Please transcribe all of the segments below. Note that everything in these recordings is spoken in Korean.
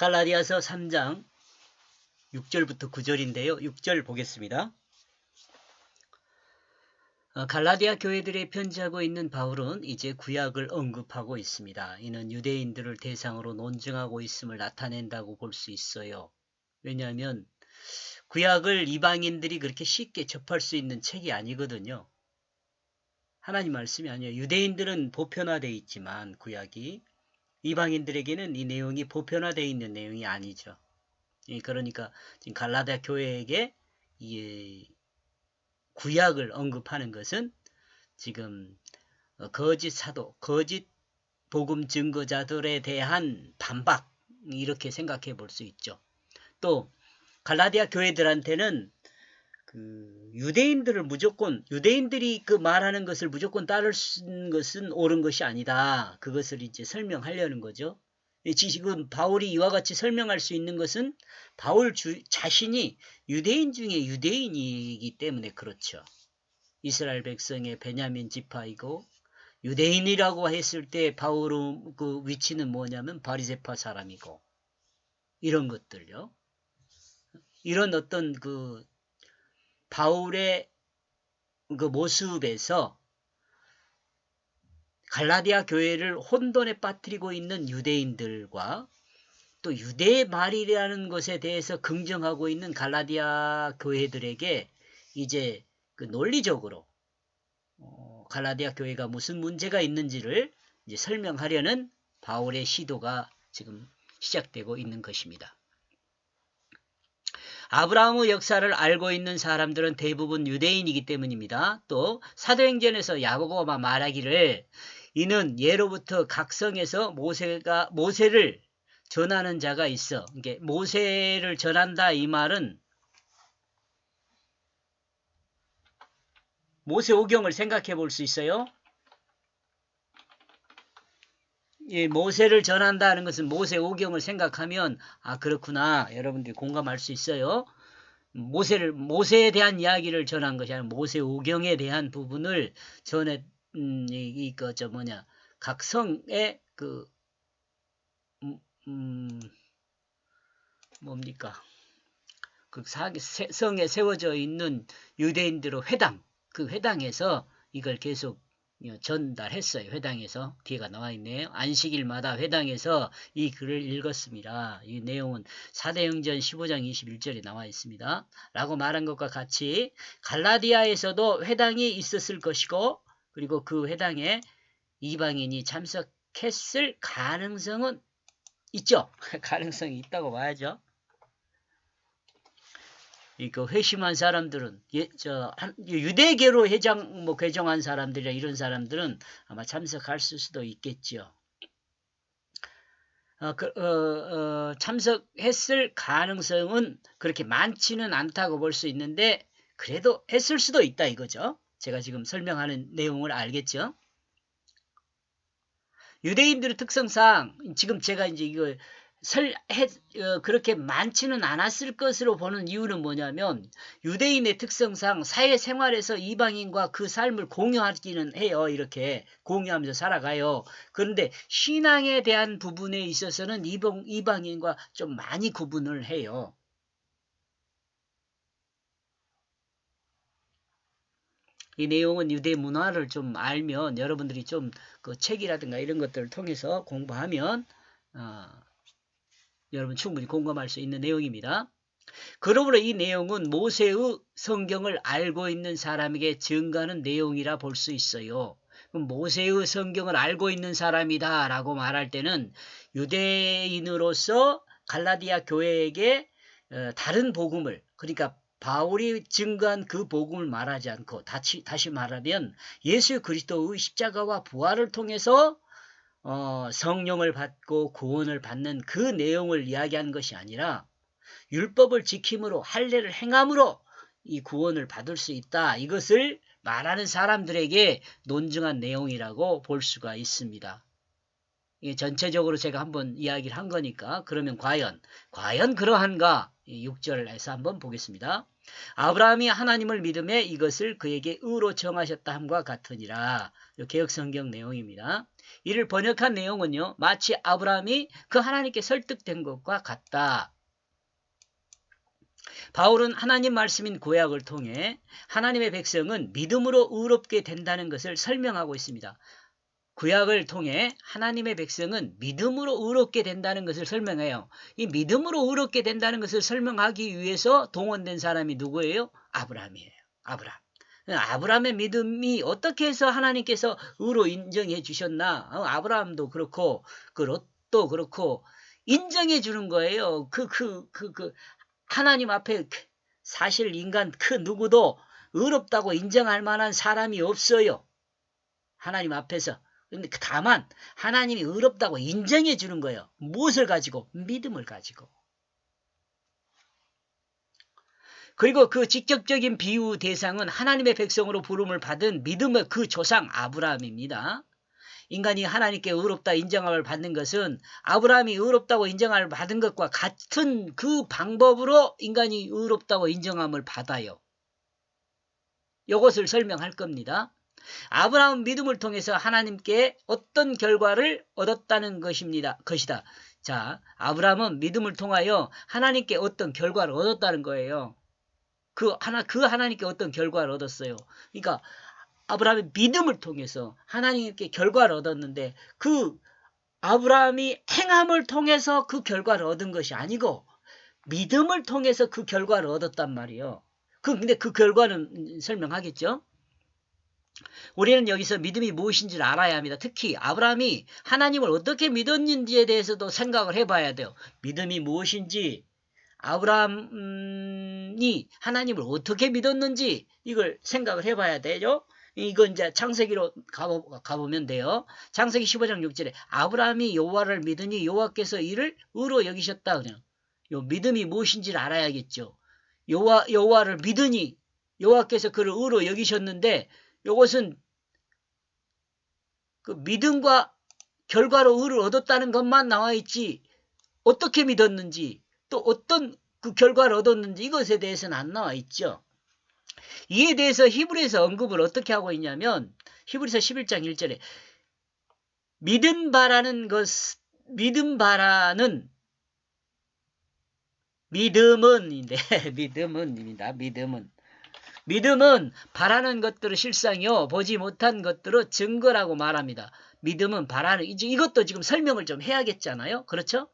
갈라디아서 3장 6절부터 9절인데요. 6절 보겠습니다. 갈라디아 교회들에 편지하고 있는 바울은 이제 구약을 언급하고 있습니다. 이는 유대인들을 대상으로 논증하고 있음을 나타낸다고 볼 수 있어요. 왜냐하면 구약을 이방인들이 그렇게 쉽게 접할 수 있는 책이 아니거든요. 하나님 말씀이 아니에요. 유대인들은 보편화되어 있지만 구약이 이방인들에게는 이 내용이 보편화되어 있는 내용이 아니죠. 그러니까 지금 갈라디아 교회에게 이 구약을 언급하는 것은 지금 거짓 사도, 거짓 복음 증거자들에 대한 반박, 이렇게 생각해 볼 수 있죠. 또 갈라디아 교회들한테는 유대인들이 그 말하는 것을 무조건 따르는 것은 옳은 것이 아니다. 그것을 이제 설명하려는 거죠. 지금 바울이 이와 같이 설명할 수 있는 것은 바울 자신이 유대인 중에 유대인이기 때문에 그렇죠. 이스라엘 백성의 베냐민 지파이고 유대인이라고 했을 때 바울의 그 위치는 뭐냐면 바리새파 사람이고 이런 것들요. 이런 어떤 그 바울의 그 모습에서 갈라디아 교회를 혼돈에 빠뜨리고 있는 유대인들과 또 유대 말이라는 것에 대해서 긍정하고 있는 갈라디아 교회들에게 이제 그 논리적으로 갈라디아 교회가 무슨 문제가 있는지를 이제 설명하려는 바울의 시도가 지금 시작되고 있는 것입니다. 아브라함의 역사를 알고 있는 사람들은 대부분 유대인이기 때문입니다. 또 사도행전에서 야고보가 말하기를 이는 예로부터 각성에서 모세를 전하는 자가 있어. 이게 모세를 전한다 이 말은 모세 오경을 생각해 볼 수 있어요. 예, 모세를 전한다는 것은 모세 오경을 생각하면 아 그렇구나 여러분들이 공감할 수 있어요. 모세에 대한 이야기를 전한 것이 아니라 모세 오경에 대한 부분을 전해 각성의 뭡니까? 그 성에 세워져 있는 유대인들의 회당, 그 회당에서 이걸 계속 전달했어요. 회당에서 뒤가 나와 있네요. 안식일마다 회당에서 이 글을 읽었습니다. 이 내용은 사도행전 15장 21절에 나와 있습니다. 라고 말한 것과 같이 갈라디아에서도 회당이 있었을 것이고 그리고 그 회당에 이방인이 참석했을 가능성은 있죠. 가능성이 있다고 봐야죠. 그 회심한 사람들은 유대계로 개종한 사람들이나 이런 사람들은 아마 참석할 수도 있겠죠. 참석했을 가능성은 그렇게 많지는 않다고 볼 수 있는데 그래도 했을 수도 있다 이거죠. 제가 지금 설명하는 내용을 알겠죠. 유대인들의 특성상 지금 제가 이제 이거 그렇게 많지는 않았을 것으로 보는 이유는 뭐냐면 유대인의 특성상 사회생활에서 이방인과 그 삶을 공유하기는 해요. 이렇게 공유하면서 살아가요. 그런데 신앙에 대한 부분에 있어서는 이방인과 좀 많이 구분을 해요. 이 내용은 유대 문화를 좀 알면 여러분들이 좀 그 책이라든가 이런 것들을 통해서 공부하면 여러분 충분히 공감할 수 있는 내용입니다. 그러므로 이 내용은 모세의 성경을 알고 있는 사람에게 증가하는 내용이라 볼 수 있어요. 그럼 모세의 성경을 알고 있는 사람이다 라고 말할 때는 유대인으로서 갈라디아 교회에게 다른 복음을 그러니까 바울이 증거한 그 복음을 말하지 않고 다시 말하면 예수 그리스도의 십자가와 부활을 통해서 성령을 받고 구원을 받는 그 내용을 이야기하는 것이 아니라 율법을 지킴으로 할례를 행함으로 이 구원을 받을 수 있다. 이것을 말하는 사람들에게 논증한 내용이라고 볼 수가 있습니다. 이게 전체적으로 제가 한번 이야기를 한 거니까 그러면 과연 그러한가? 6절에서 한번 보겠습니다. 아브라함이 하나님을 믿음에 이것을 그에게 의로 정하셨다 함과 같으니라. 개역성경 내용입니다. 이를 번역한 내용은요, 마치 아브라함이 그 하나님께 설득된 것과 같다. 바울은 하나님 말씀인 구약을 통해 하나님의 백성은 믿음으로 의롭게 된다는 것을 설명하고 있습니다. 구약을 통해 하나님의 백성은 믿음으로 의롭게 된다는 것을 설명해요. 이 믿음으로 의롭게 된다는 것을 설명하기 위해서 동원된 사람이 누구예요? 아브라함이에요. 아브라함. 아브라함의 믿음이 어떻게 해서 하나님께서 의로 인정해 주셨나? 아브라함도 그렇고 그 롯도 그렇고 인정해 주는 거예요. 하나님 앞에 사실 인간 그 누구도 의롭다고 인정할 만한 사람이 없어요. 하나님 앞에서. 근데 다만 하나님이 의롭다고 인정해 주는 거예요. 무엇을 가지고? 믿음을 가지고. 그리고 그 직접적인 비유 대상은 하나님의 백성으로 부름을 받은 믿음의 그 조상 아브라함입니다. 인간이 하나님께 의롭다 인정함을 받는 것은 아브라함이 의롭다고 인정함을 받은 것과 같은 그 방법으로 인간이 의롭다고 인정함을 받아요. 이것을 설명할 겁니다. 아브라함은 믿음을 통해서 하나님께 어떤 결과를 얻었다는 것이다. 자, 아브라함은 믿음을 통하여 하나님께 어떤 결과를 얻었다는 거예요. 그 하나님께 어떤 결과를 얻었어요. 그러니까 아브라함의 믿음을 통해서 하나님께 결과를 얻었는데 그 아브라함이 행함을 통해서 그 결과를 얻은 것이 아니고 믿음을 통해서 그 결과를 얻었단 말이에요. 근데 그 결과는 설명하겠죠? 우리는 여기서 믿음이 무엇인지를 알아야 합니다. 특히 아브라함이 하나님을 어떻게 믿었는지에 대해서도 생각을 해봐야 돼요. 믿음이 무엇인지, 아브라함이 하나님을 어떻게 믿었는지 이걸 생각을 해봐야 되죠. 이건 이제 창세기로 가보면 돼요. 창세기 15장 6절에 아브라함이 여호와를 믿으니 여호와께서 이를 의로 여기셨다. 그냥 요 믿음이 무엇인지를 알아야겠죠. 여호와를 믿으니 여호와께서 그를 의로 여기셨는데 이것은 그 믿음과 결과로 의를 얻었다는 것만 나와 있지 어떻게 믿었는지 또 어떤 그 결과를 얻었는지 이것에 대해서는 안 나와 있죠. 이에 대해서 히브리서 언급을 어떻게 하고 있냐면 히브리서 11장 1절에 믿음 바라는 믿음은입니다. 믿음은 바라는 것들의 실상이요 보지 못한 것들의 증거라고 말합니다. 믿음은 바라는 이것도 지금 설명을 좀 해야겠잖아요. 그렇죠?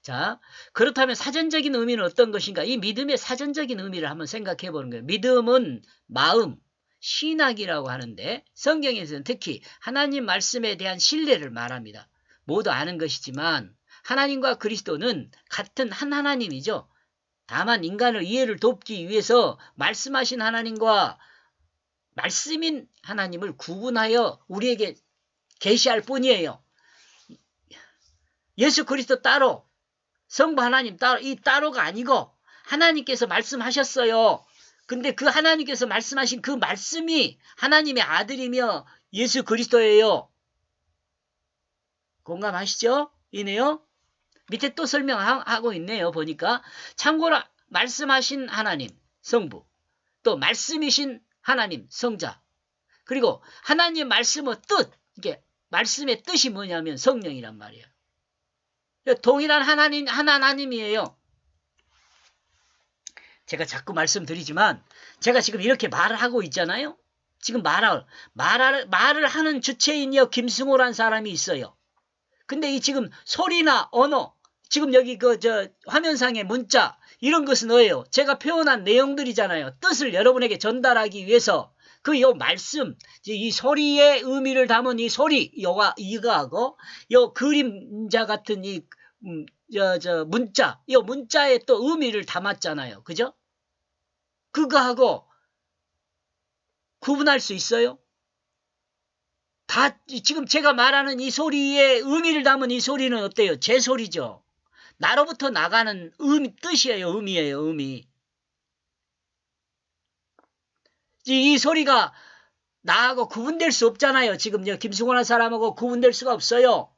자, 그렇다면 사전적인 의미는 어떤 것인가? 이 믿음의 사전적인 의미를 한번 생각해 보는 거예요. 믿음은 마음, 신학이라고 하는데 성경에서는 특히 하나님 말씀에 대한 신뢰를 말합니다. 모두 아는 것이지만 하나님과 그리스도는 같은 한 하나님이죠. 다만 인간을 이해를 돕기 위해서 말씀하신 하나님과 말씀인 하나님을 구분하여 우리에게 계시할 뿐이에요. 예수 그리스도 따로 성부 하나님 따로 이 따로가 아니고 하나님께서 말씀하셨어요. 근데 그 하나님께서 말씀하신 그 말씀이 하나님의 아들이며 예수 그리스도예요. 공감하시죠? 이네요. 밑에 또 설명하고 있네요. 보니까 참고로 말씀하신 하나님 성부 또 말씀이신 하나님 성자 그리고 하나님 말씀의 뜻 이게 말씀의 뜻이 뭐냐면 성령이란 말이에요. 동일한 하나님이에요. 제가 자꾸 말씀드리지만 제가 지금 이렇게 말을 하고 있잖아요. 지금 말을 하는 주체인이요 김승호란 사람이 있어요. 근데 이 지금 소리나 언어 지금 여기 화면상의 문자 이런 것은 뭐예요? 제가 표현한 내용들이잖아요. 뜻을 여러분에게 전달하기 위해서 요 말씀, 이 소리의 의미를 담은 이 소리, 이거하고 요 그림자 같은 이 문자, 이 문자의 또 의미를 담았잖아요. 그죠? 그거하고 구분할 수 있어요? 다 지금 제가 말하는 이 소리의 의미를 담은 이 소리는 어때요? 제 소리죠. 나로부터 나가는 뜻이에요. 의미. 이 소리가 나하고 구분될 수 없잖아요. 지금 김승호라는 사람하고 구분될 수가 없어요.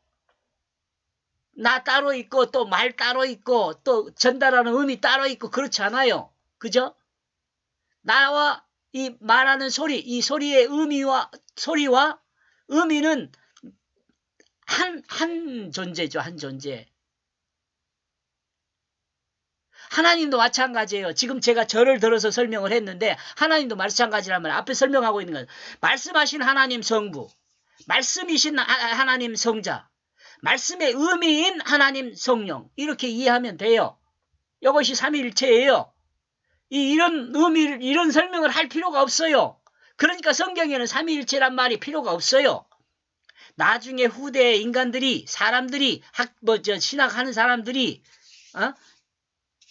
나 따로 있고 또 말 따로 있고 또 전달하는 의미 따로 있고 그렇지 않아요. 그죠? 나와 이 말하는 소리, 이 소리의 소리와 의미는 한 존재죠. 한 존재. 하나님도 마찬가지예요. 지금 제가 절을 들어서 설명을 했는데 하나님도 마찬가지라면 앞에 설명하고 있는 건 말씀하신 하나님 성부, 말씀이신 하나님 성자, 말씀의 의미인 하나님 성령 이렇게 이해하면 돼요. 이것이 삼위일체예요. 이런 의미를 이런 설명을 할 필요가 없어요. 그러니까 성경에는 삼위일체란 말이 필요가 없어요. 나중에 후대 인간들이 사람들이 신학하는 사람들이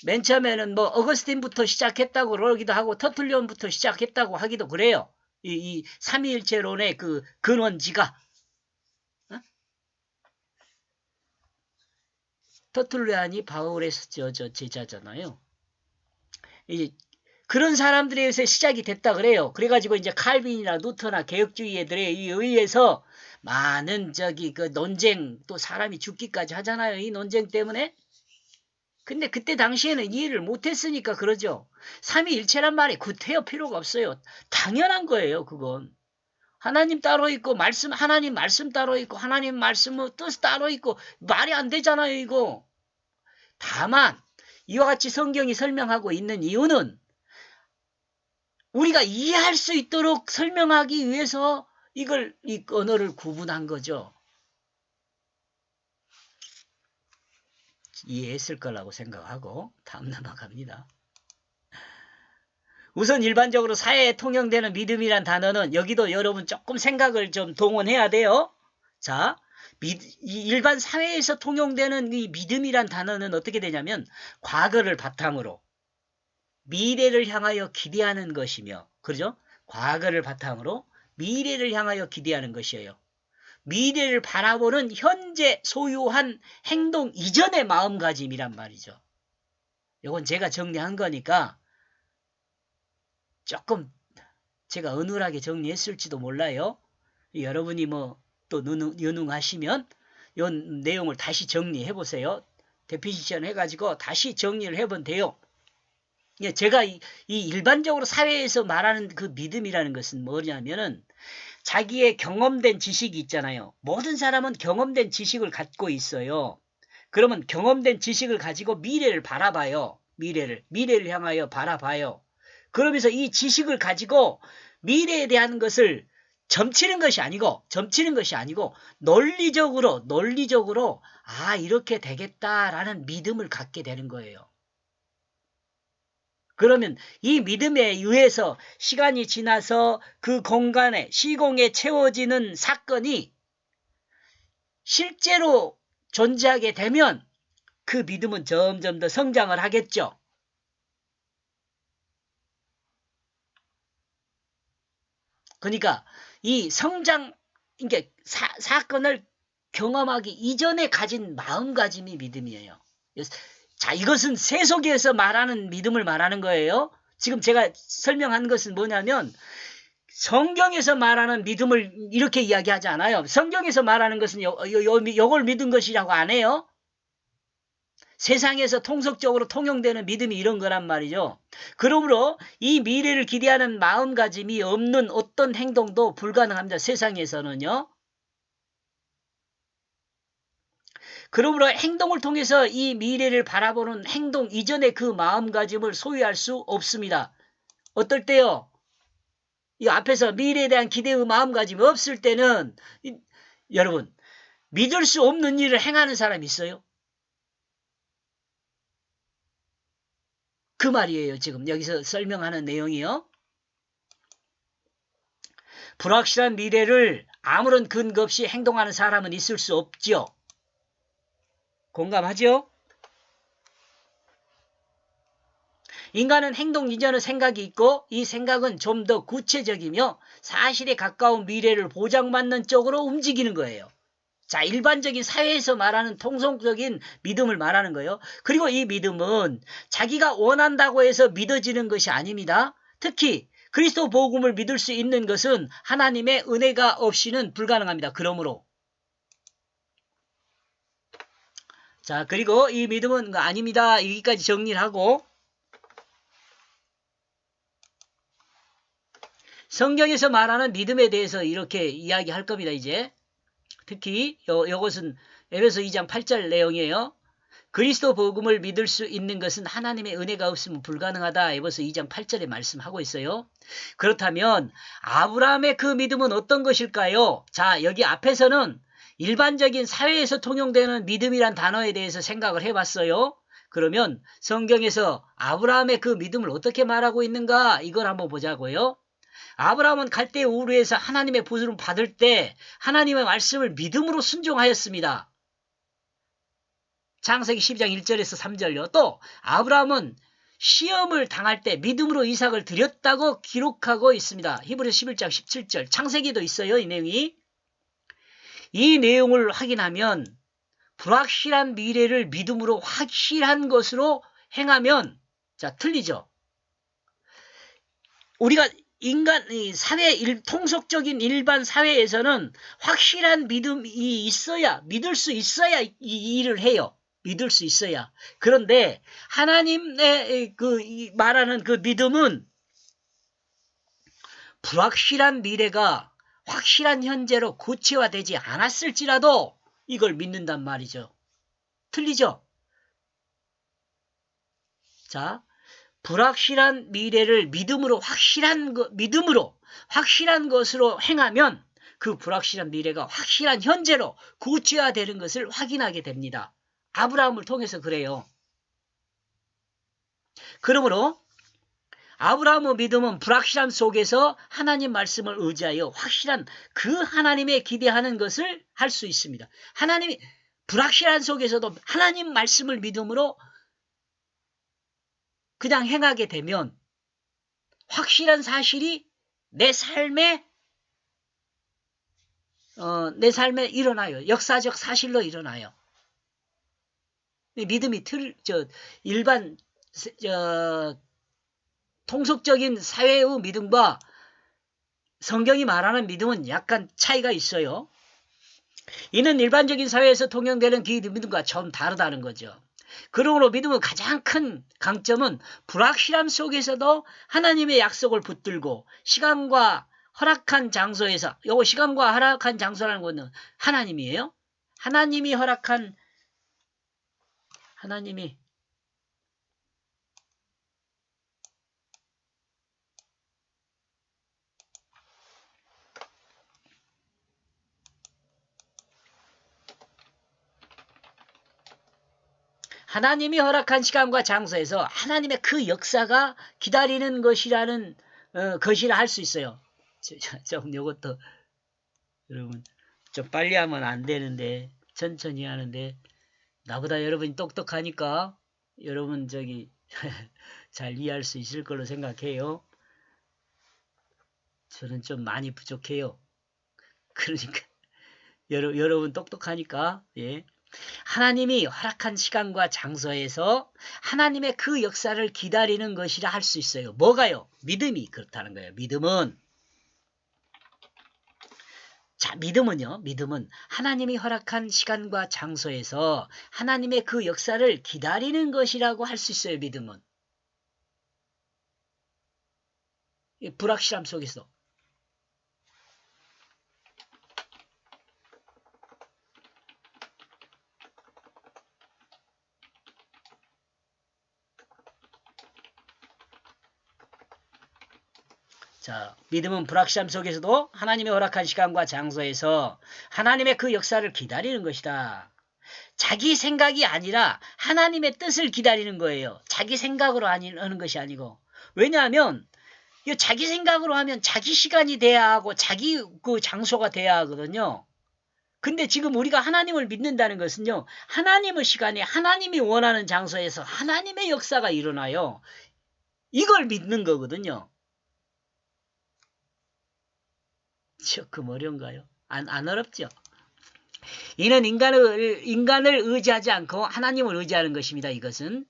맨 처음에는 뭐 어거스틴부터 시작했다고 그러기도 하고 터툴리온부터 시작했다고 하기도 그래요. 이 삼위일체론의 그 근원지가 터툴리안이 바울의 제자잖아요. 이제 그런 사람들에 의해서 시작이 됐다 그래요. 그래가지고 이제 칼빈이나 루터나 개혁주의들에 의해서 많은 그 논쟁 또 사람이 죽기까지 하잖아요. 이 논쟁 때문에. 근데 그때 당시에는 이해를 못했으니까 그러죠. 삼위일체란 말이 구태여 필요가 없어요. 당연한 거예요. 그건. 하나님 따로 있고 하나님 말씀 따로 있고 하나님 말씀의 뜻 따로 있고 말이 안 되잖아요. 이거. 다만 이와 같이 성경이 설명하고 있는 이유는 우리가 이해할 수 있도록 설명하기 위해서 이 언어를 구분한 거죠. 이해했을 거라고 생각하고 다음 넘어갑니다. 우선 일반적으로 사회에 통용되는 믿음이란 단어는 여기도 여러분 조금 생각을 좀 동원해야 돼요. 자, 일반 사회에서 통용되는 이 믿음이란 단어는 어떻게 되냐면 과거를 바탕으로 미래를 향하여 기대하는 것이며, 그죠? 과거를 바탕으로 미래를 향하여 기대하는 것이에요. 미래를 바라보는 현재 소유한 행동 이전의 마음가짐이란 말이죠. 이건 제가 정리한 거니까 조금 제가 어눌하게 정리했을지도 몰라요. 여러분이 또 연웅하시면 이 내용을 다시 정리해 보세요. 데피니션 해가지고 다시 정리를 해보면 돼요. 제가 이 일반적으로 사회에서 말하는 그 믿음이라는 것은 뭐냐면은 자기의 경험된 지식이 있잖아요. 모든 사람은 경험된 지식을 갖고 있어요. 그러면 경험된 지식을 가지고 미래를 바라봐요. 미래를 향하여 바라봐요. 그러면서 이 지식을 가지고 미래에 대한 것을 점치는 것이 아니고 논리적으로 이렇게 되겠다라는 믿음을 갖게 되는 거예요. 그러면 이 믿음에 의해서 시간이 지나서 그 공간에 시공에 채워지는 사건이 실제로 존재하게 되면 그 믿음은 점점 더 성장을 하겠죠. 그러니까 이 성장, 이게 사건을 경험하기 이전에 가진 마음가짐이 믿음이에요. 자, 이것은 세속에서 말하는 믿음을 말하는 거예요. 지금 제가 설명한 것은 뭐냐면 성경에서 말하는 믿음을 이렇게 이야기하지 않아요. 성경에서 말하는 것은 요걸 믿은 것이라고 안 해요. 세상에서 통속적으로 통용되는 믿음이 이런 거란 말이죠. 그러므로 이 미래를 기대하는 마음가짐이 없는 어떤 행동도 불가능합니다. 세상에서는요. 그러므로 행동을 통해서 이 미래를 바라보는 행동 이전의 그 마음가짐을 소유할 수 없습니다. 어떨 때요? 이 앞에서 미래에 대한 기대의 마음가짐이 없을 때는 여러분 믿을 수 없는 일을 행하는 사람이 있어요? 그 말이에요. 지금 여기서 설명하는 내용이요. 불확실한 미래를 아무런 근거 없이 행동하는 사람은 있을 수 없죠. 공감하죠? 인간은 행동 이전의 생각이 있고 이 생각은 좀 더 구체적이며 사실에 가까운 미래를 보장받는 쪽으로 움직이는 거예요. 자, 일반적인 사회에서 말하는 통속적인 믿음을 말하는 거예요. 그리고 이 믿음은 자기가 원한다고 해서 믿어지는 것이 아닙니다. 특히 그리스도 복음을 믿을 수 있는 것은 하나님의 은혜가 없이는 불가능합니다. 그러므로 자, 그리고 이 믿음은 아닙니다. 여기까지 정리를 하고 성경에서 말하는 믿음에 대해서 이렇게 이야기할 겁니다. 이제 특히 요것은 에베소 2장 8절 내용이에요. 그리스도 복음을 믿을 수 있는 것은 하나님의 은혜가 없으면 불가능하다. 에베소 2장 8절에 말씀하고 있어요. 그렇다면 아브라함의 그 믿음은 어떤 것일까요? 자, 여기 앞에서는 일반적인 사회에서 통용되는 믿음이란 단어에 대해서 생각을 해봤어요. 그러면 성경에서 아브라함의 그 믿음을 어떻게 말하고 있는가? 이걸 한번 보자고요. 아브라함은 갈대 우르에서 하나님의 부름을 받을 때 하나님의 말씀을 믿음으로 순종하였습니다. 창세기 12장 1절에서 3절요. 또 아브라함은 시험을 당할 때 믿음으로 이삭을 드렸다고 기록하고 있습니다. 히브리서 11장 17절. 창세기도 있어요. 이 내용이. 이 내용을 확인하면 불확실한 미래를 믿음으로 확실한 것으로 행하면, 자, 틀리죠. 우리가 인간 사회 통속적인 일반 사회에서는 확실한 믿음이 있어야, 믿을 수 있어야 이 일을 해요. 믿을 수 있어야. 그런데 하나님의 말하는 그 믿음은 불확실한 미래가 확실한 현재로 구체화되지 않았을지라도 이걸 믿는단 말이죠. 틀리죠? 자, 불확실한 미래를 믿음으로 확실한 것으로 행하면 그 불확실한 미래가 확실한 현재로 구체화되는 것을 확인하게 됩니다. 아브라함을 통해서 그래요. 그러므로 아브라함의 믿음은 불확실함 속에서 하나님 말씀을 의지하여 확실한 그 하나님에 기대하는 것을 할 수 있습니다. 하나님이 불확실한 속에서도 하나님 말씀을 믿음으로 그냥 행하게 되면 확실한 사실이 내 삶에 일어나요. 역사적 사실로 일어나요. 믿음이 일반 통속적인 사회의 믿음과 성경이 말하는 믿음은 약간 차이가 있어요. 이는 일반적인 사회에서 통용되는 그 믿음과 좀 다르다는 거죠. 그러므로 믿음의 가장 큰 강점은 불확실함 속에서도 하나님의 약속을 붙들고 시간과 허락한 장소에서, 요거 시간과 허락한 장소라는 것은 하나님이에요. 하나님이 허락한 시간과 장소에서 하나님의 그 역사가 기다리는 것이라는 것이라 할 수 있어요. 좀 요것도 여러분 좀 빨리 하면 안 되는데 천천히 하는데 나보다 여러분이 똑똑하니까 여러분 잘 이해할 수 있을 걸로 생각해요. 저는 좀 많이 부족해요. 그러니까 여러분 똑똑하니까 예. 하나님이 허락한 시간과 장소에서 하나님의 그 역사를 기다리는 것이라 할 수 있어요. 뭐가요? 믿음이 그렇다는 거예요. 믿음은 믿음은 하나님이 허락한 시간과 장소에서 하나님의 그 역사를 기다리는 것이라고 할 수 있어요. 믿음은. 불확실함 속에서. 자, 믿음은 불확실함 속에서도 하나님의 허락한 시간과 장소에서 하나님의 그 역사를 기다리는 것이다. 자기 생각이 아니라 하나님의 뜻을 기다리는 거예요. 자기 생각으로 하는 것이 아니고. 왜냐하면 자기 생각으로 하면 자기 시간이 돼야 하고 자기 그 장소가 돼야 하거든요. 근데 지금 우리가 하나님을 믿는다는 것은요. 하나님의 시간에 하나님이 원하는 장소에서 하나님의 역사가 일어나요. 이걸 믿는 거거든요. 조금 어려운가요? 안 어렵죠? 이는 인간을 의지하지 않고 하나님을 의지하는 것입니다. 이것은.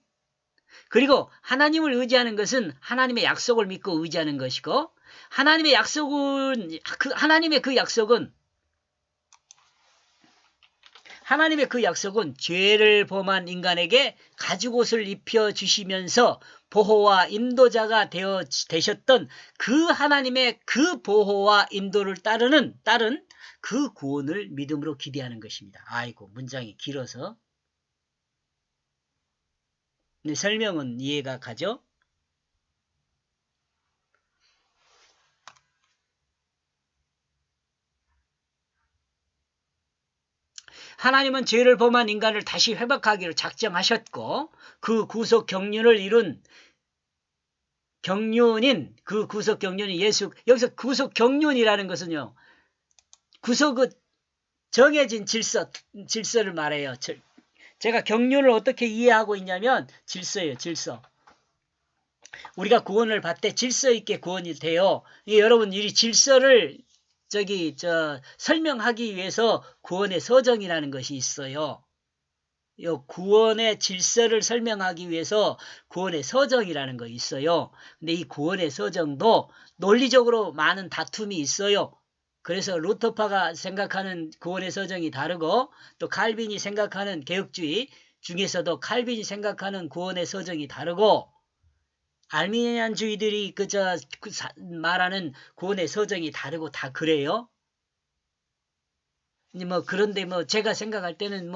그리고 하나님을 의지하는 것은 하나님의 약속을 믿고 의지하는 것이고 하나님의 그 약속은 죄를 범한 인간에게 가죽옷을 입혀주시면서 보호와 인도자가 되셨던 그 하나님의 그 보호와 인도를 따른 그 구원을 믿음으로 기대하는 것입니다. 아이고, 문장이 길어서. 네, 설명은 이해가 가죠? 하나님은 죄를 범한 인간을 다시 회복하기로 작정하셨고 그 구속 경륜을 이룬 경륜인 그 구속 경륜이 예수. 여기서 구속 경륜이라는 것은요, 구속은 정해진 질서를 말해요. 제가 경륜을 어떻게 이해하고 있냐면 질서예요. 질서. 우리가 구원을 받을 때 질서 있게 구원이 돼요. 여러분, 이 질서를 설명하기 위해서 구원의 서정이라는 것이 있어요. 이 구원의 질서를 설명하기 위해서 구원의 서정이라는 거 있어요. 근데 이 구원의 서정도 논리적으로 많은 다툼이 있어요. 그래서 루터파가 생각하는 구원의 서정이 다르고 또 칼빈이 생각하는 개혁주의 중에서도 칼빈이 생각하는 구원의 서정이 다르고 알미니안주의들이 말하는 구원의 서정이 다르고 다 그래요. 그런데 제가 생각할 때는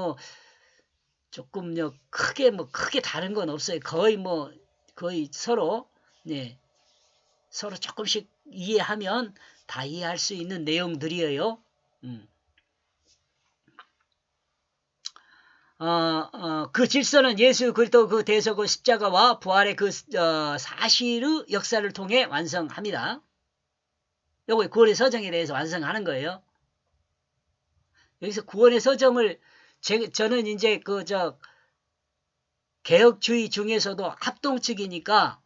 조금 크게 다른 건 없어요. 거의 서로 서로 조금씩 이해하면 다 이해할 수 있는 내용들이에요. 그 질서는 예수 그리스도 그 대속의 십자가와 부활의 사실의 역사를 통해 완성합니다. 요거 구원의 서정에 대해서 완성하는 거예요. 여기서 구원의 서정을 저는 이제 개혁주의 중에서도 합동측이니까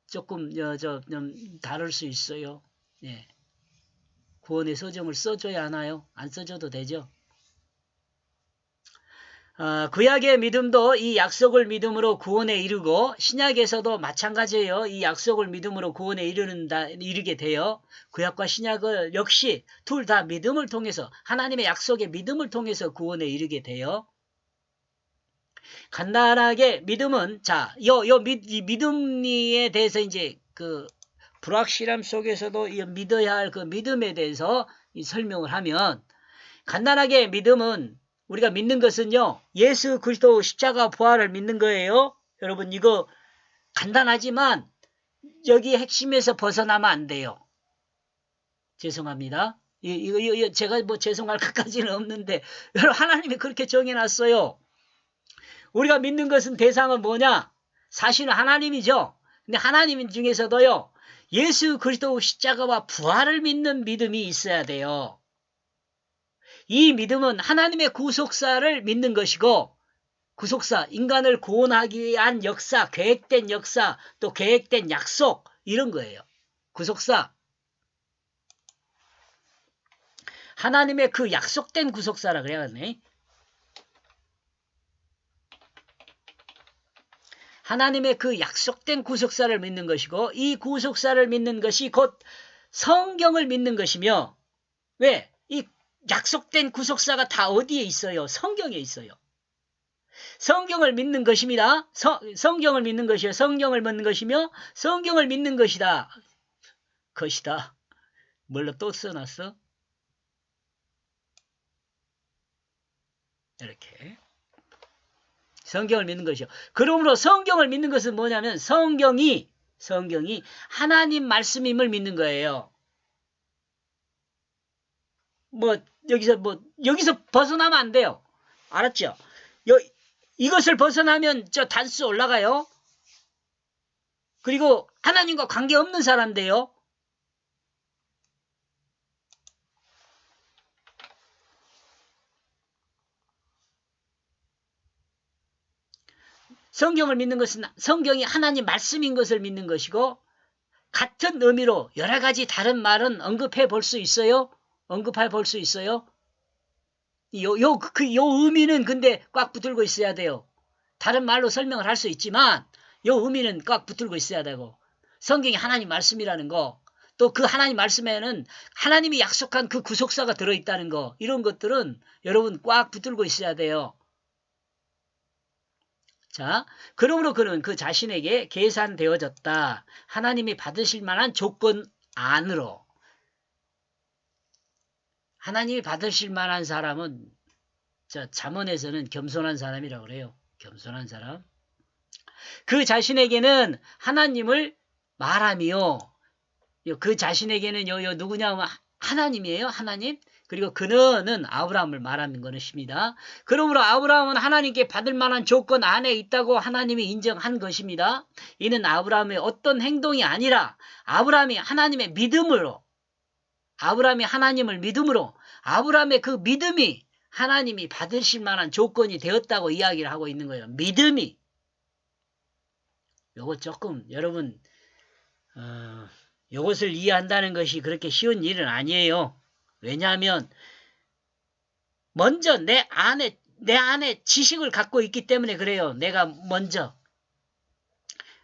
조금 좀 다를 수 있어요. 예. 구원의 서정을 써줘야 하나요? 안 써줘도 되죠. 구약의 믿음도 이 약속을 믿음으로 구원에 이르고 신약에서도 마찬가지예요. 이 약속을 믿음으로 구원에 이르게 돼요. 구약과 신약을 역시 둘 다 믿음을 통해서 하나님의 약속의 믿음을 통해서 구원에 이르게 돼요. 간단하게 믿음은 이 믿음에 대해서 이제 불확실함 속에서도 믿어야 할 그 믿음에 대해서 설명을 하면 간단하게 믿음은 우리가 믿는 것은요, 예수 그리스도 십자가 부활을 믿는 거예요. 여러분, 이거 간단하지만 여기 핵심에서 벗어나면 안 돼요. 죄송합니다. 이거 제가 죄송할 것까지는 없는데 여러분, 하나님이 그렇게 정해놨어요. 우리가 믿는 것은 대상은 뭐냐? 사실은 하나님이죠. 근데 하나님 중에서도요, 예수 그리스도 십자가와 부활을 믿는 믿음이 있어야 돼요. 이 믿음은 하나님의 구속사를 믿는 것이고 구속사, 인간을 구원하기 위한 역사, 계획된 역사, 또 계획된 약속 이런 거예요. 구속사. 하나님의 그 약속된 구속사라 그래야겠네. 하나님의 그 약속된 구속사를 믿는 것이고 이 구속사를 믿는 것이 곧 성경을 믿는 것이며 왜? 이 약속된 구속사가 다 어디에 있어요? 성경에 있어요. 성경을 믿는 것입니다. 성경을 믿는 것이요. 성경을 믿는 것이며 성경을 믿는 것이다. 것이다. 뭘로 또 써놨어? 이렇게. 성경을 믿는 것이요. 그러므로 성경을 믿는 것은 뭐냐면 성경이 하나님 말씀임을 믿는 거예요. 여기서 벗어나면 안 돼요. 알았죠? 이것을 벗어나면 저 단수 올라가요. 그리고 하나님과 관계없는 사람인데요. 성경을 믿는 것은 성경이 하나님 말씀인 것을 믿는 것이고 같은 의미로 여러 가지 다른 말은 언급해 볼 수 있어요. 언급해 볼 수 있어요. 요 의미는 근데 꽉 붙들고 있어야 돼요. 다른 말로 설명을 할 수 있지만 요 의미는 꽉 붙들고 있어야 되고 성경이 하나님 말씀이라는 거, 또 그 하나님 말씀에는 하나님이 약속한 그 구속사가 들어있다는 거, 이런 것들은 여러분 꽉 붙들고 있어야 돼요. 자, 그러므로 그는 그 자신에게 계산되어졌다. 하나님이 받으실 만한 조건 안으로. 하나님이 받으실 만한 사람은 잠언에서는 겸손한 사람이라고 그래요. 겸손한 사람. 그 자신에게는 하나님을 말하며 그 자신에게는 누구냐 하면 하나님이에요. 하나님. 그리고 그는 아브라함을 말하는 것입니다. 그러므로 아브라함은 하나님께 받을 만한 조건 안에 있다고 하나님이 인정한 것입니다. 이는 아브라함의 어떤 행동이 아니라 아브라함이 하나님의 믿음으로 아브라함이 하나님을 믿음으로 아브라함의 그 믿음이 하나님이 받으실 만한 조건이 되었다고 이야기를 하고 있는 거예요. 믿음이. 요거 조금 여러분 요것을 이해한다는 것이 그렇게 쉬운 일은 아니에요. 왜냐하면 먼저 내 안에 지식을 갖고 있기 때문에 그래요. 내가 먼저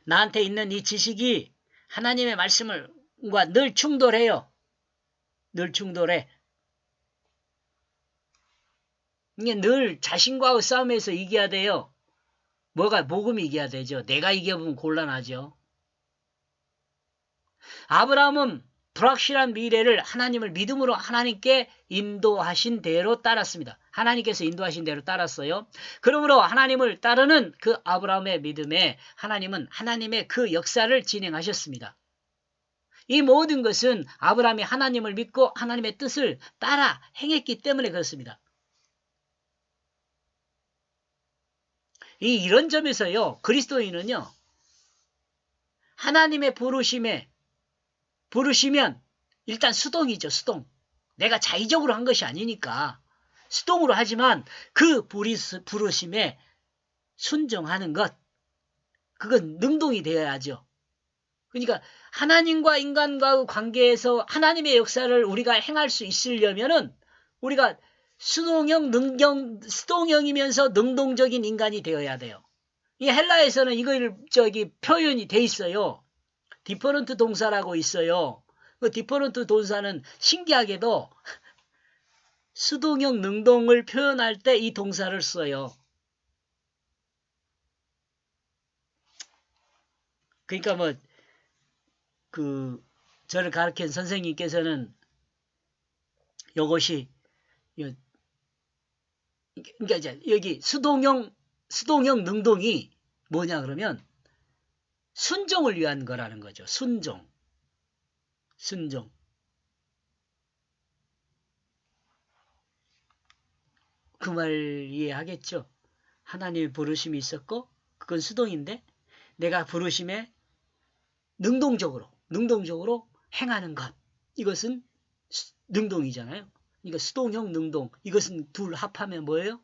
나한테 있는 이 지식이 하나님의 말씀과 늘 충돌해요. 늘 충돌해. 이게 늘 자신과의 싸움에서 이겨야 돼요. 복음이 이겨야 되죠. 내가 이겨보면 곤란하죠. 아브라함은 불확실한 미래를 하나님을 믿음으로 하나님께 인도하신 대로 따랐습니다. 하나님께서 인도하신 대로 따랐어요. 그러므로 하나님을 따르는 그 아브라함의 믿음에 하나님은 하나님의 그 역사를 진행하셨습니다. 이 모든 것은 아브라함이 하나님을 믿고 하나님의 뜻을 따라 행했기 때문에 그렇습니다. 이런 점에서요, 그리스도인은요, 하나님의 부르시면 일단 수동이죠, 수동. 내가 자의적으로 한 것이 아니니까 수동으로 하지만 그 부르심에 순종하는 것, 그건 능동이 되어야죠. 그러니까 하나님과 인간과의 관계에서 하나님의 역사를 우리가 행할 수 있으려면은 우리가 수동형이면서 능동적인 인간이 되어야 돼요. 이 헬라에서는 이걸 표현이 돼 있어요. 디퍼런트 동사라고 있어요. 그 디퍼런트 동사는 신기하게도 수동형 능동을 표현할 때 이 동사를 써요. 그러니까 저를 가르친 선생님께서는 이것이 그러니까 이제 여기 수동형 능동이 뭐냐 그러면 순종을 위한 거라는 거죠. 순종. 그 말 이해하겠죠? 하나님의 부르심이 있었고 그건 수동인데 내가 부르심에 능동적으로 행하는 것. 이것은 능동이잖아요. 그러니까 수동형 능동. 이것은 둘 합하면 뭐예요?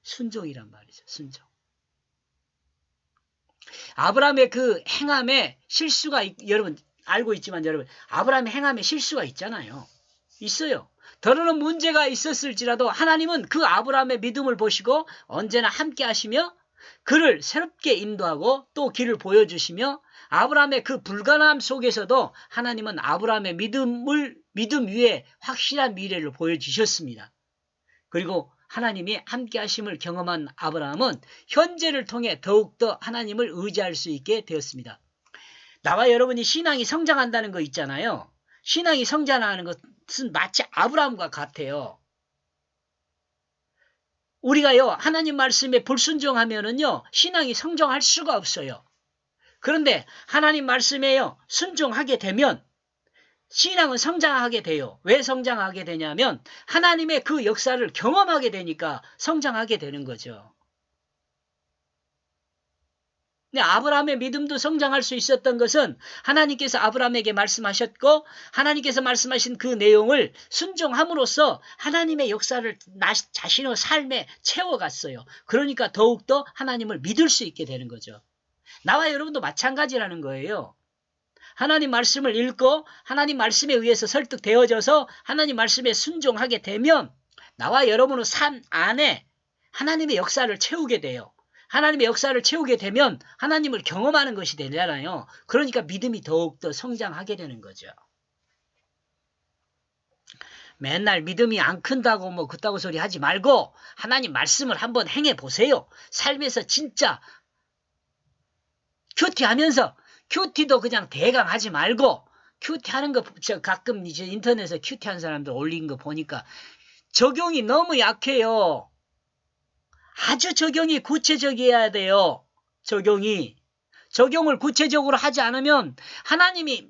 순종이란 말이죠. 순종. 아브라함의 그 행함에 실수가 여러분 알고 있지만 여러분 아브라함의 행함에 실수가 있잖아요. 있어요. 더러는 문제가 있었을지라도 하나님은 그 아브라함의 믿음을 보시고 언제나 함께 하시며 그를 새롭게 인도하고 또 길을 보여주시며 아브라함의 그 불가능함 속에서도 하나님은 아브라함의 믿음 위에 확실한 미래를 보여주셨습니다. 그리고 하나님이 함께 하심을 경험한 아브라함은 현재를 통해 더욱더 하나님을 의지할 수 있게 되었습니다. 나와 여러분이 신앙이 성장한다는 거 있잖아요. 신앙이 성장하는 것은 마치 아브라함과 같아요. 우리가요, 하나님 말씀에 불순종하면은요, 신앙이 성장할 수가 없어요. 그런데 하나님 말씀에요, 순종하게 되면 신앙은 성장하게 돼요. 왜 성장하게 되냐면 하나님의 그 역사를 경험하게 되니까 성장하게 되는 거죠. 근데 아브라함의 믿음도 성장할 수 있었던 것은 하나님께서 아브라함에게 말씀하셨고 하나님께서 말씀하신 그 내용을 순종함으로써 하나님의 역사를 자신의 삶에 채워갔어요. 그러니까 더욱더 하나님을 믿을 수 있게 되는 거죠. 나와 여러분도 마찬가지라는 거예요. 하나님 말씀을 읽고 하나님 말씀에 의해서 설득되어져서 하나님 말씀에 순종하게 되면 나와 여러분의 삶 안에 하나님의 역사를 채우게 돼요. 하나님의 역사를 채우게 되면 하나님을 경험하는 것이 되잖아요. 그러니까 믿음이 더욱더 성장하게 되는 거죠. 맨날 믿음이 안 큰다고 그따구 소리 하지 말고 하나님 말씀을 한번 행해 보세요. 삶에서 진짜 큐티하면서 큐티도 그냥 대강 하지 말고 큐티 하는 거, 저 가끔 이제 인터넷에 큐티 한 사람들 올린 거 보니까 적용이 너무 약해요. 아주 적용이 구체적이어야 돼요. 적용을 구체적으로 하지 않으면 하나님이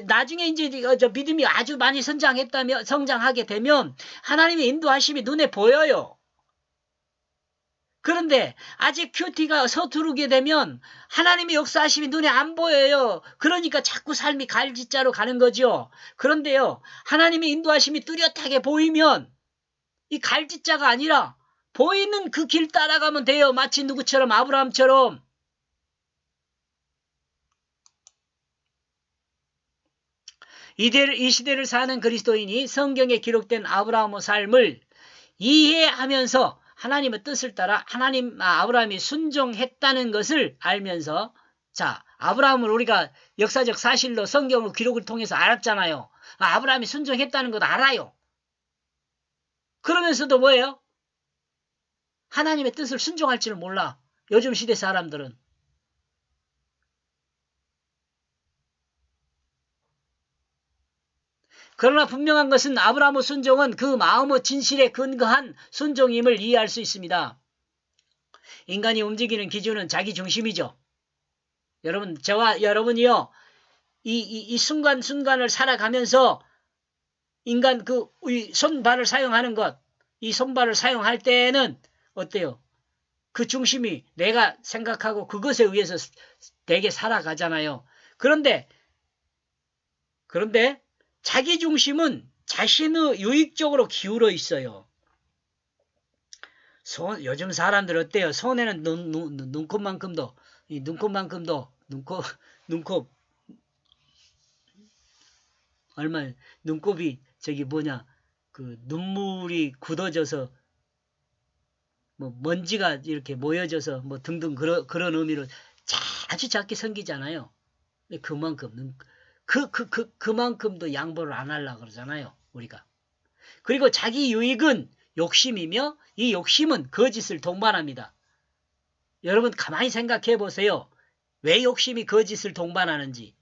나중에 이제 믿음이 아주 많이 성장하게 되면 하나님의 인도하심이 눈에 보여요. 그런데 아직 큐티가 서투르게 되면 하나님의 역사하심이 눈에 안 보여요. 그러니까 자꾸 삶이 갈짓자로 가는 거죠. 그런데요, 하나님의 인도하심이 뚜렷하게 보이면 이 갈짓자가 아니라 보이는 그 길 따라가면 돼요. 마치 누구처럼? 아브라함처럼. 이 시대를 사는 그리스도인이 성경에 기록된 아브라함의 삶을 이해하면서 하나님의 뜻을 따라 아브라함이 순종했다는 것을 알면서, 자, 아브라함을 우리가 역사적 사실로 성경을 기록을 통해서 알았잖아요. 아브라함이 순종했다는 것 알아요. 그러면서도 뭐예요? 하나님의 뜻을 순종할 줄은 몰라. 요즘 시대 사람들은. 그러나 분명한 것은 아브라함의 순종은 그 마음의 진실에 근거한 순종임을 이해할 수 있습니다. 인간이 움직이는 기준은 자기 중심이죠. 여러분, 저와 여러분이요, 이 순간순간을 살아가면서 인간 이 손발을 사용하는 것, 이 손발을 사용할 때는 어때요? 그 중심이 내가 생각하고 그것에 의해서 되게 살아가잖아요. 그런데 자기 중심은 자신의 유익 쪽으로 기울어 있어요. 요즘 사람들 어때요? 손에는 눈곱만큼도 눈곱 얼마 눈곱이 그 눈물이 굳어져서 뭐 먼지가 이렇게 모여져서 뭐 등등 그런 의미로 아주 작게 생기잖아요. 그만큼 그만큼도 양보를 안 하려고 그러잖아요, 우리가. 그리고 자기 유익은 욕심이며 이 욕심은 거짓을 동반합니다. 여러분 가만히 생각해 보세요. 왜 욕심이 거짓을 동반하는지.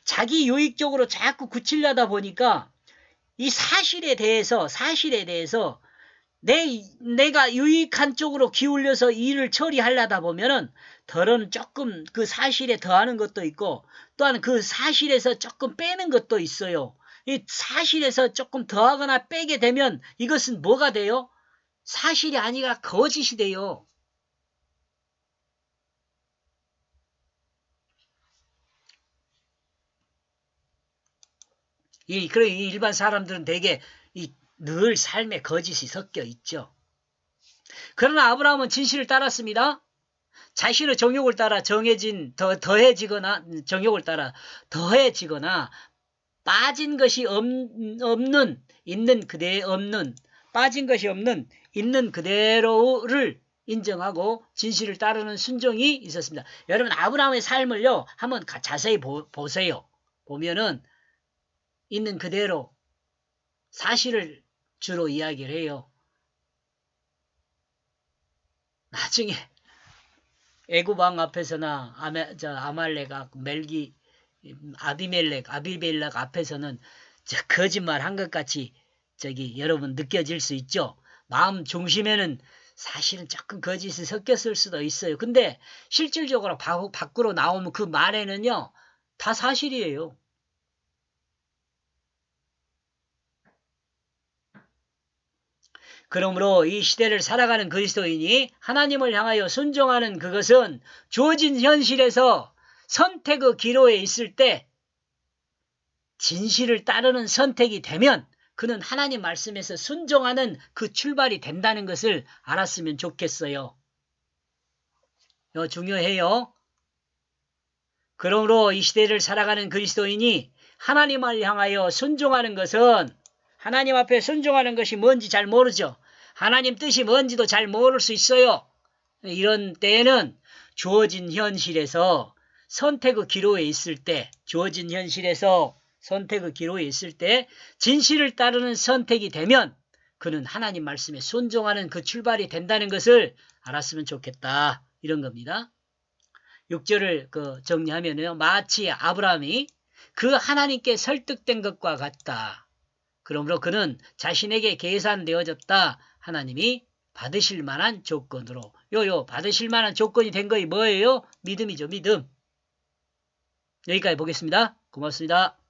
자기 유익적으로 자꾸 굳히려다 보니까 이 사실에 대해서 내가 유익한 쪽으로 기울여서 일을 처리하려다 보면은 덜은 조금 그 사실에 더하는 것도 있고 또한 그 사실에서 조금 빼는 것도 있어요. 이 사실에서 조금 더하거나 빼게 되면 이것은 뭐가 돼요? 사실이 아니라 거짓이 돼요. 그래 일반 사람들은 대개 늘 삶에 거짓이 섞여 있죠. 그러나 아브라함은 진실을 따랐습니다. 자신의 정욕을 따라 정욕을 따라 더해지거나 빠진 것이 빠진 것이 없는 있는 그대로를 인정하고 진실을 따르는 순종이 있었습니다. 여러분 아브라함의 삶을요 한번 자세히 보세요. 보면은 있는 그대로 사실을 주로 이야기를 해요. 나중에 애굽 왕 앞에서나 아말렉, 아비멜렉 앞에서는 거짓말 한 것 같이 여러분 느껴질 수 있죠. 마음 중심에는 사실은 조금 거짓이 섞였을 수도 있어요. 근데 실질적으로 밖으로 나오면 그 말에는요 다 사실이에요. 그러므로 이 시대를 살아가는 그리스도인이 하나님을 향하여 순종하는 그것은 주어진 현실에서 선택의 기로에 있을 때 진실을 따르는 선택이 되면 그는 하나님 말씀에서 순종하는 그 출발이 된다는 것을 알았으면 좋겠어요. 이거 중요해요. 그러므로 이 시대를 살아가는 그리스도인이 하나님을 향하여 순종하는 것은 하나님 앞에 순종하는 것이 뭔지 잘 모르죠. 하나님 뜻이 뭔지도 잘 모를 수 있어요. 이런 때에는 주어진 현실에서 선택의 기로에 있을 때 진실을 따르는 선택이 되면 그는 하나님 말씀에 순종하는 그 출발이 된다는 것을 알았으면 좋겠다. 이런 겁니다. 6절을 정리하면요. 마치 아브라함이 그 하나님께 설득된 것과 같다. 그러므로 그는 자신에게 계산되어졌다. 하나님이 받으실 만한 조건으로. 받으실 만한 조건이 된 거이 뭐예요? 믿음이죠, 믿음. 여기까지 보겠습니다. 고맙습니다.